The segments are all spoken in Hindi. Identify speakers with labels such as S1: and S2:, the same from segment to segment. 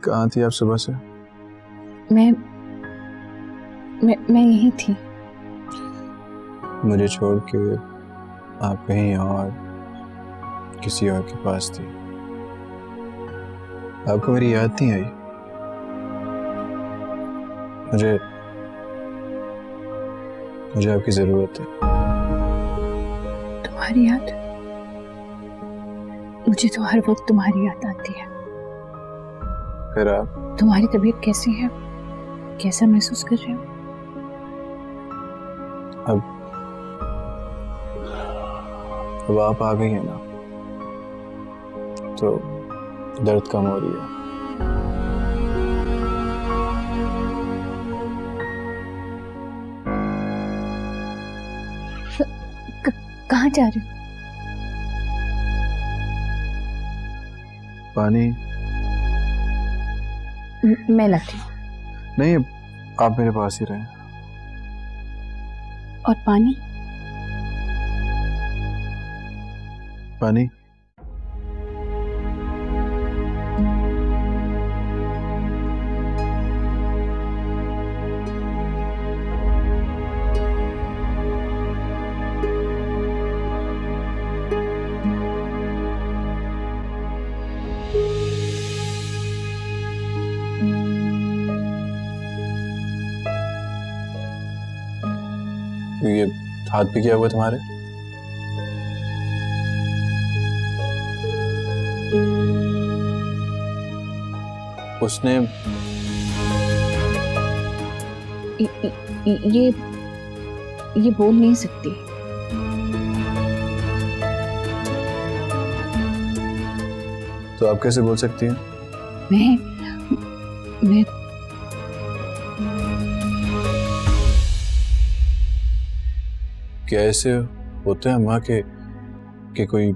S1: कहाँ थी आप सुबह से?
S2: मैं यही थी।
S1: मुझे छोड़ के आप कहीं और किसी और के पास थी। आपको मेरी याद नहीं आई? मुझे आपकी जरूरत है।
S2: तुम्हारी याद? मुझे तो हर वक्त तुम्हारी याद आती है।
S1: फिर आप?
S2: तुम्हारी तबीयत कैसी है? कैसा महसूस कर रहे हो?
S1: अब आप आ गई है ना, तो दर्द कम हो रही है।
S2: कहाँ जा रहे हो?
S1: पानी?
S2: मैं लाती हूँ।
S1: नहीं, आप मेरे पास ही रहें।
S2: और पानी?
S1: पानी? ये हाथ पे क्या हुआ तुम्हारे? उसने
S2: ये बोल नहीं सकती।
S1: तो आप कैसे बोल सकती हैं?
S2: मैं
S1: कैसे होते हैं माँ के कोई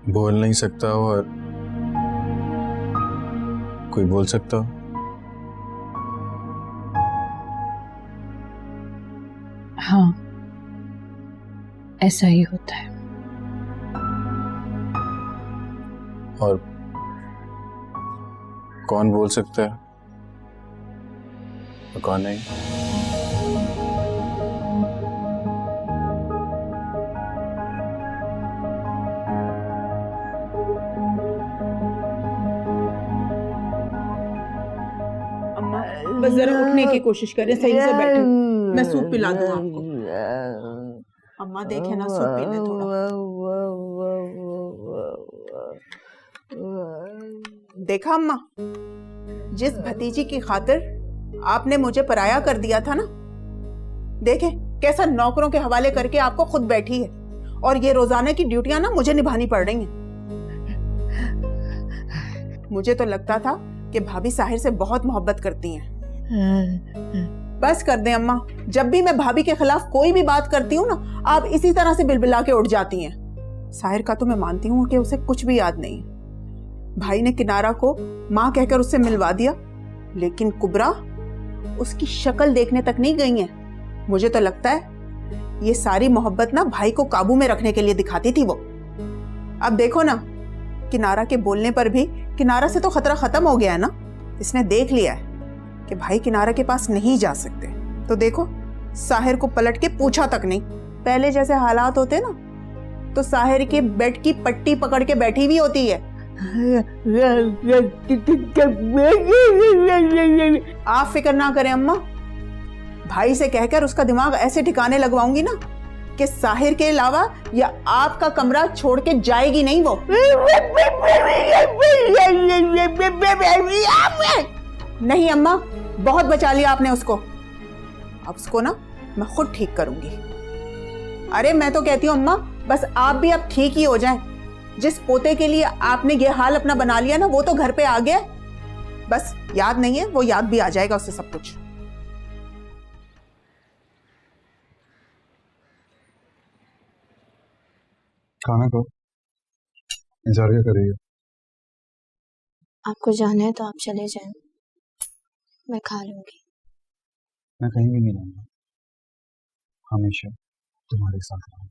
S1: बोल नहीं सकता हो और कोई बोल सकता हो?
S2: हाँ, ऐसा ही होता है।
S1: और कौन बोल सकता है और कौन नहीं?
S3: बस जरा उठने की कोशिश करें, सही से बैठे। मैं सूप पिला दूं आपको। अम्मा देखे ना, सूप पी ले थोड़ा। देखा अम्मा, जिस भतीजी की खातिर आपने मुझे पराया कर दिया था ना, देखे कैसा नौकरों के हवाले करके आपको खुद बैठी है। और ये रोजाना की ड्यूटियां ना मुझे निभानी पड़ रही हैं। मुझे तो लगता था कि भाभी साहिर से बहुत मोहब्बत करती हैं। बस कर दें अम्मा, जब भी मैं भाभी के खिलाफ कोई भी बात करती हूँ ना, आप इसी तरह से बिलबिला के उठ जाती हैं। साहिर का तो मैं मानती हूँ कि उसे कुछ भी याद नहीं है। भाई ने किनारा को माँ कहकर उससे मिलवा दिया, लेकिन कुबरा उसकी शक्ल देखने तक नहीं गई है। मुझे तो लगता है ये सारी मोहब्बत ना भाई को काबू में रखने के लिए दिखाती थी वो। अब देखो ना, किनारा के बोलने पर भी किनारा से तो खतरा खत्म हो गया है ना। इसने देख लिया है कि भाई किनारा के पास नहीं जा सकते, तो देखो साहिर को पलट के पूछा तक नहीं। पहले जैसे हालात होते ना, तो साहिर के बेड की पट्टी पकड़ के बैठी हुई होती है। आप फिक्र ना करें अम्मा, भाई से कहकर उसका दिमाग ऐसे ठिकाने लगवाऊंगी ना कि साहिर के अलावा या आपका कमरा छोड़ के जाएगी नहीं वो। नहीं अम्मा, बहुत बचा लिया आपने उसको। अब उसको ना मैं खुद ठीक करूंगी। अरे मैं तो कहती हूँ अम्मा, बस आप भी अब ठीक ही हो जाएं। जिस पोते के लिए आपने ये हाल अपना बना लिया ना, वो तो घर पे आ गया। बस याद नहीं है, वो याद भी आ जाएगा उससे सब कुछ।
S1: खाना खाओ, इंतजार क्या कर रही हो?
S4: आपको जाना है तो आप चले जाएं, मैं खा लूंगी।
S1: मैं कहीं भी नहीं रहूंगा, हमेशा तुम्हारे साथ रहूंगा।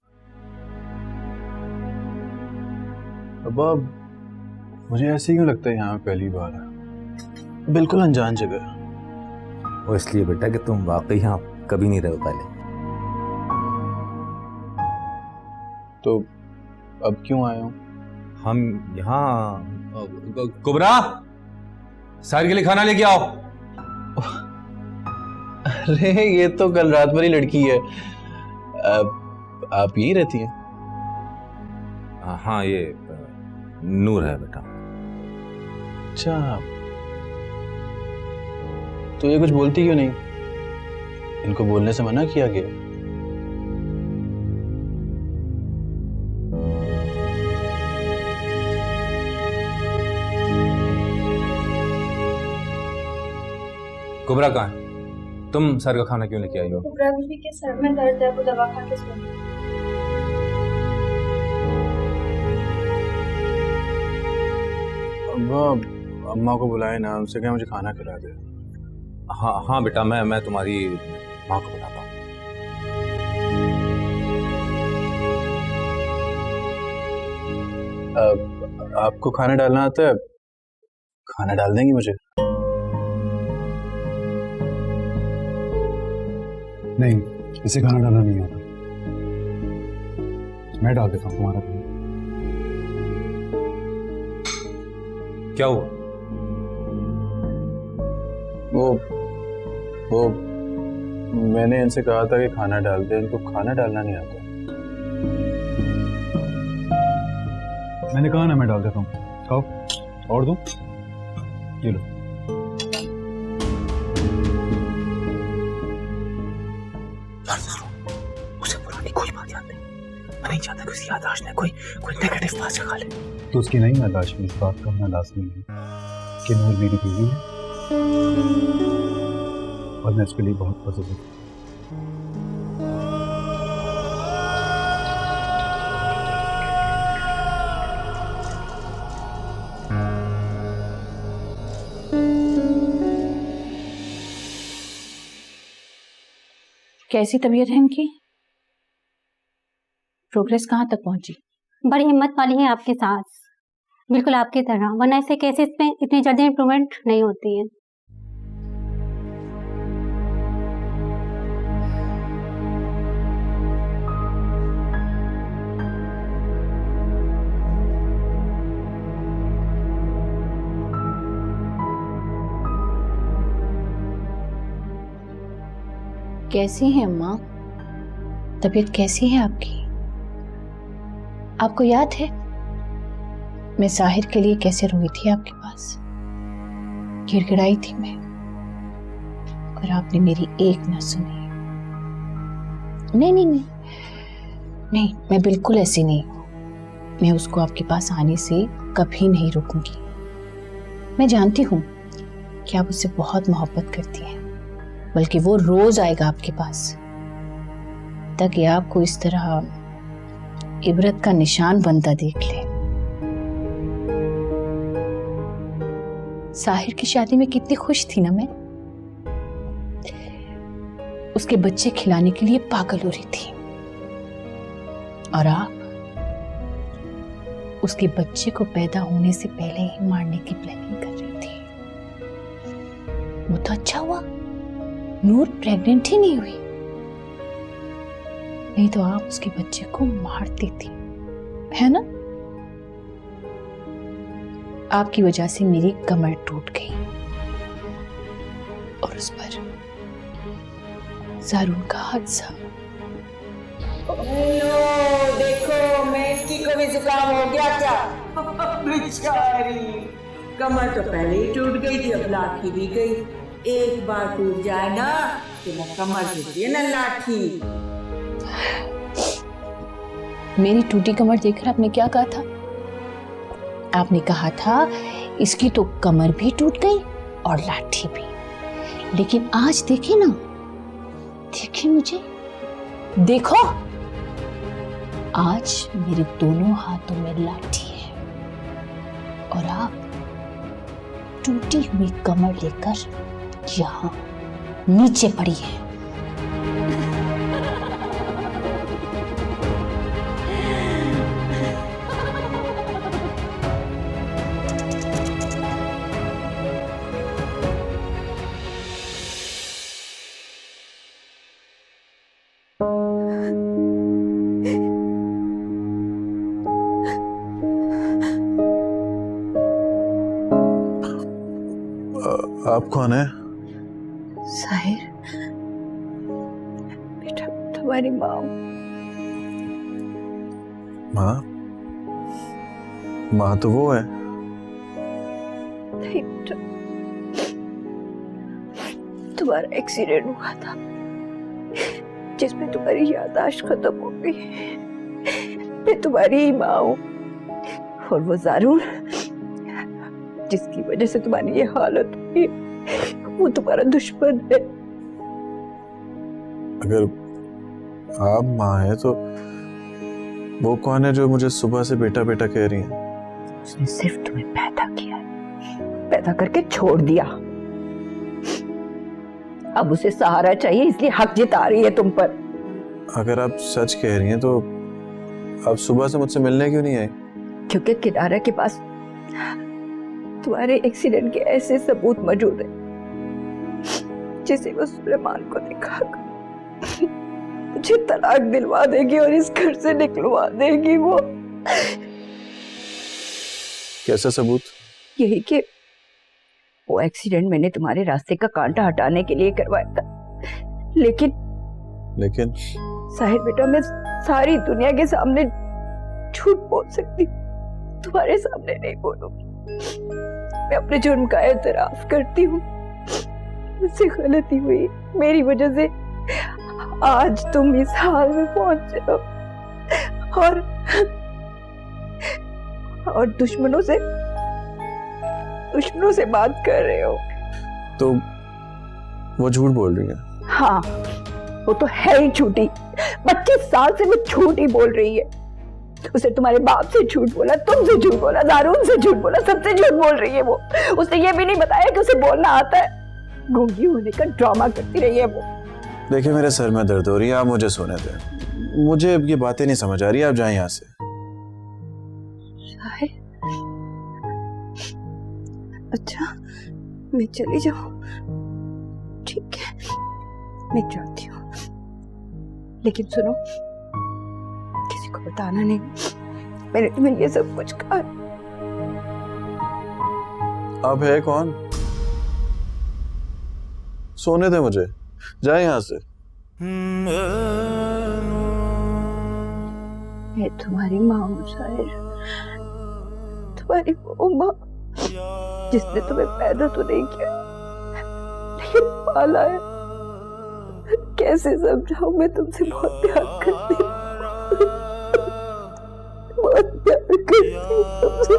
S1: अब मुझे ऐसे क्यों लगता है यहाँ पहली बार है? बिल्कुल अनजान जगह।
S5: वो इसलिए बेटा कि तुम वाकई यहाँ कभी नहीं रहे हो पहले।
S1: तो अब क्यों आए हो?
S5: हम यहाँ कुबरा साहिर के लिए खाना लेके आओ।
S1: अरे ये तो कल रात वाली लड़की है। आप यही रहती हैं?
S5: हाँ ये नूर है बेटा।
S1: अच्छा, तो ये कुछ बोलती क्यों नहीं? इनको बोलने से मना किया गया।
S5: कुबरा कहाँ है? तुम सर का खाना क्यों लेके आई हो?
S4: कुबरा बीबी के सर में दर्द है, वो दवा खा के सो गई।
S1: अम्मा को बुलाए ना, उनसे क्या मुझे खाना खिला दे।
S5: हाँ हाँ बेटा, मैं तुम्हारी माँ को बुलाता हूँ।
S1: आपको खाना डालना आता है? खाना डाल देंगी मुझे? नहीं, इसे खाना डालना नहीं आता। मैं डाल देता हूँ तुम्हारा खाना।
S5: क्या हुआ?
S1: वो मैंने इनसे कहा था कि खाना डाल दे, इनको खाना डालना नहीं आता। मैंने कहा ना मैं डाल देता हूँ। खाओ और दूं? ये लो।
S5: उसे पुरानी कोई बात याद नहीं। मैं नहीं चाहता कि उसकी याददाश्त में कोई नेगेटिव बात जगा ले।
S1: तो उसकी नहीं याददाश्त में इस बात का होना लाजमी है कि नूर मेरी बीवी है और मैं उसके लिए बहुत पसंद हूँ।
S2: कैसी तबीयत है इनकी? प्रोग्रेस कहाँ तक पहुंची?
S6: बड़ी हिम्मत वाली है आपकी सास, बिल्कुल आपकी तरह, वरना ऐसे केसेस में इतनी जल्दी इम्प्रूवमेंट नहीं होती है।
S2: कैसी है अम्मा? तबीयत कैसी है आपकी? आपको याद है मैं साहिर के लिए कैसे रोई थी आपके पास? गिड़गिड़ाई थी मैं और आपने मेरी एक न सुनी। नहीं नहीं नहीं नहीं, मैं बिल्कुल ऐसी नहीं हूं। मैं उसको आपके पास आने से कभी नहीं रोकूंगी। मैं जानती हूं कि आप उससे बहुत मोहब्बत करती हैं, बल्कि वो रोज आएगा आपके पास ताकि आपको इस तरह इबरत का निशान बनता देख ले। साहिर की शादी में कितनी खुश थी ना मैं। उसके बच्चे खिलाने के लिए पागल हो रही थी और आप उसके बच्चे को पैदा होने से पहले ही मारने की प्लानिंग कर रही थी। वो तो अच्छा हुआ नूर प्रेग्नेंट ही नहीं हुई, नहीं तो आप उसके बच्चे को मारती थी, है ना? आपकी वजह से मेरी कमर टूट गई और उस पर जारून का हादसा।
S3: देखो मेटकी को भी जुकाम हो गया क्या? बेचारी, कमर तो पहले ही टूट गई थी, अब लाठी भी गई। एक बार टूट जाए ना तो मैं कमर टूटती है ना लाठी।
S2: मेरी टूटी कमर देखकर आपने क्या कहा था? आपने कहा था इसकी तो कमर भी टूट गई और लाठी भी। लेकिन आज देखिए ना, देखिए मुझे, देखो आज मेरे दोनों हाथों में लाठी है और आप टूटी हुई कमर लेकर यहाँ नीचे पड़ी है।
S7: आप कौन है?
S2: साहिर, बेटा तुम्हारी माँ हूँ।
S7: माँ? माँ तो वो है।
S2: नहीं बेटा, तुम्हारा एक्सीडेंट हुआ था जिसमें तुम्हारी याददाश्त खत्म हो गई। मैं तुम्हारी ही माँ हूँ, और वो ज़ारून जिसकी वजह से तुम्हारी ये हालत हुई, वो तुम्हारा दुश्मन है।
S7: अगर आप माँ है तो वो कौन है जो मुझे सुबह से बेटा बेटा कह रही है?
S2: उसने सिर्फ तुम्हें पैदा किया, पैदा करके छोड़ दिया। अब उसे सहारा चाहिए, इसलिए हक जिता रही है तुम पर।
S7: अगर आप सच कह रही हैं तो आप सुबह से मुझसे मिलने क्यों नहीं आई?
S2: क्योंकि किनारा के पास तुम्हारे एक्सीडेंट के ऐसे सबूत मौजूद है जिसे वो सुलेमान को दिखाकर मुझे तलाक दिलवा देगी और इस घर से निकलवा देगी। वो
S7: कैसा सबूत?
S2: यही कि वो एक्सीडेंट मैंने तुम्हारे रास्ते का कांटा हटाने के लिए करवाया था, लेकिन साहिर बेटा, मैं सारी दुनिया के सामने झूठ बोल सकती हूँ, तुम्हारे सामने नहीं बोलूंगी। मैं अपने जुर्म का एतराफ करती हूँ, मुझसे गलती हुई, मेरी वजह से आज तुम इस हाल में पहुंचे हो, और दुश्मनों से बात कर रहे हो।
S7: तो वो झूठ बोल रही है?
S2: हाँ, वो तो है ही झूठी। 25 साल से वो झूठ ही बोल रही है। उसे तुम्हारे बाप से झूठ बोला, तुमसे झूठ बोला, ज़ारून से झूठ बोला, सबसे झूठ बोल रही है वो। उसने ये भी नहीं बताया कि उसे बोलना आता है। गूंगी होने का ड्रामा करती रही है वो।
S7: देखिए, मेरे सर में दर्द हो रही है, आप मुझे सोने दें। मुझे ये बातें नहीं समझ आ रही, आप जाएं यहाँ से।
S2: अच्छा, मैं चली जाऊं? ठीक है, मैं जाती हूँ, लेकिन सुनो, किसी को बताना नहीं, मैंने तुम्हें ये सब कुछ कहा।
S7: आप है कौन? सोने दे मुझे, जाए यहाँ से।
S2: मैं तुम्हारी माँ हूँ साहिर, तुम्हारी वो माँ जिसने तुम्हें पैदा तो नहीं किया लेकिन पाला है। कैसे समझाऊं, मैं तुमसे बहुत प्यार करती हूँ, बहुत प्यार करती हूँ तुमसे।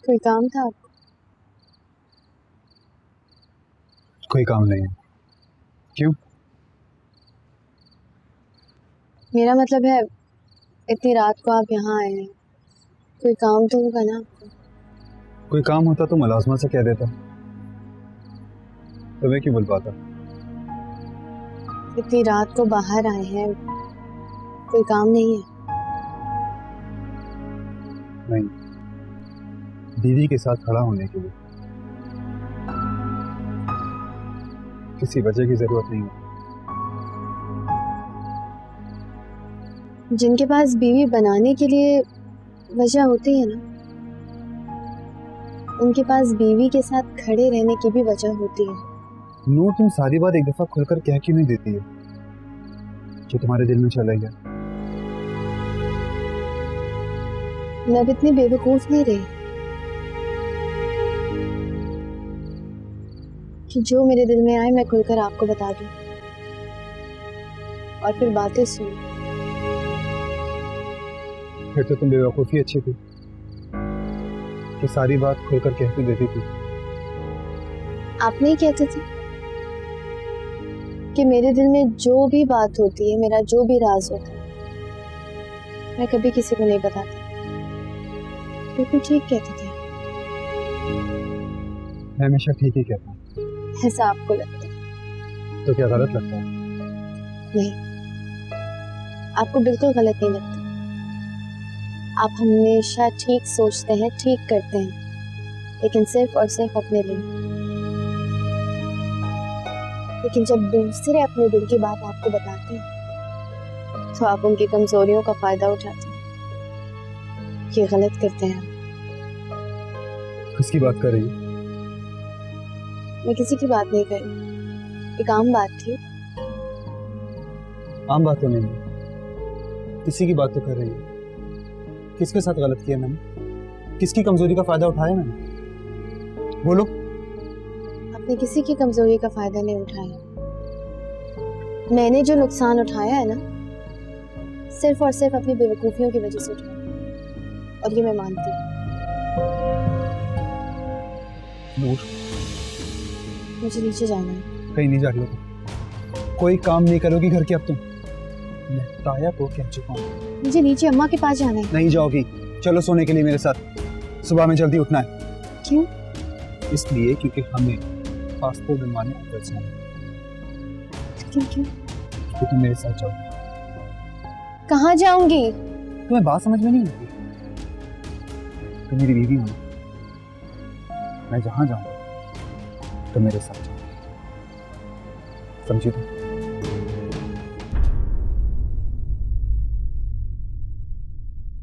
S4: कोई काम था आपको?
S1: कोई काम नहीं है। क्यों?
S4: मेरा मतलब है, इतनी रात को आप यहाँ आए हैं, कोई काम तो होगा ना आपको?
S1: कोई काम होता तो मुलाजमा से कह देता, तुम्हें क्यों बुल पाता?
S4: इतनी रात को बाहर आए हैं, कोई काम नहीं है?
S1: नहीं, दीदी के साथ खड़ा होने के लिए किसी वजह की जरूरत नहीं है।
S4: जिनके पास बीवी बनाने के लिए वजह होती है ना, उनके पास बीवी के साथ खड़े रहने की भी वजह होती है।
S1: नो, तुम सारी बात एक दफा खुलकर कह क्यों नहीं देती है जो तुम्हारे दिल में चल रही है?
S4: मैं अब इतनी बेवकूफ नहीं रही कि जो मेरे दिल में आए मैं खुलकर आपको बता दूं और फिर बातें सुन।
S1: फिर तो तुम बेवकूफ़ी अच्छी थी कि सारी बात खुलकर कहती देती थी।
S4: आप नहीं कहते थे कि मेरे दिल में जो भी बात होती है, मेरा जो भी राज होता है, मैं कभी किसी को नहीं बताती। बिल्कुल ठीक कहते थे।
S1: मैं हमेशा ठीक ही कहता हूँ।
S4: ऐसा आपको लगता है?
S1: तो क्या गलत लगता है?
S4: नहीं, आपको बिल्कुल गलत नहीं लगता। आप हमेशा ठीक सोचते हैं, ठीक करते हैं, लेकिन सिर्फ और सिर्फ अपने लिए। लेकिन जब दूसरे अपने दिल की बात आपको बताते हैं तो आप उनकी कमजोरियों का फायदा उठाते हैं। ये गलत करते हैं।
S1: किसकी बात कर रही है?
S4: मैं किसी की बात नहीं कर रही, एक आम बात थी।
S1: आम बात तो नहीं है, किसी की बात तो कर रही है। किसके साथ गलत किया मैंने? किसकी कमजोरी का फायदा उठाया मैंने? बोलो।
S4: आपने किसी की कमजोरी का फायदा नहीं उठाया। मैंने जो नुकसान उठाया है ना, सिर्फ और सिर्फ अपनी बेवकूफियों की वजह से उठाया, और ये मैं मानती हूँ।
S1: नूर,
S4: मुझे नीचे जाना है।
S1: कहीं नहीं जा रही हो तुम। कोई काम नहीं करोगी घर के अब तुम। मैं ताया को कह चुका हूँ।
S4: मुझे नीचे अम्मा के पास जाना है।
S1: नहीं जाओगी। चलो सोने के लिए मेरे साथ। सुबह में जल्दी उठना है।
S4: क्यों?
S1: इसलिए क्योंकि हमें पासपोर्ट बनवाने अगर जाना है।
S4: क्यों क्यों?
S1: क्योंकि तुम मेरे साथ जाओगी।
S4: कहाँ जाऊंगी?
S1: तुम्हें बात समझ में नहीं आती? तुम मेरी बीवी हो। मैं जहाँ जाऊँ तो मेरे साथ जाओ। समझी तुम?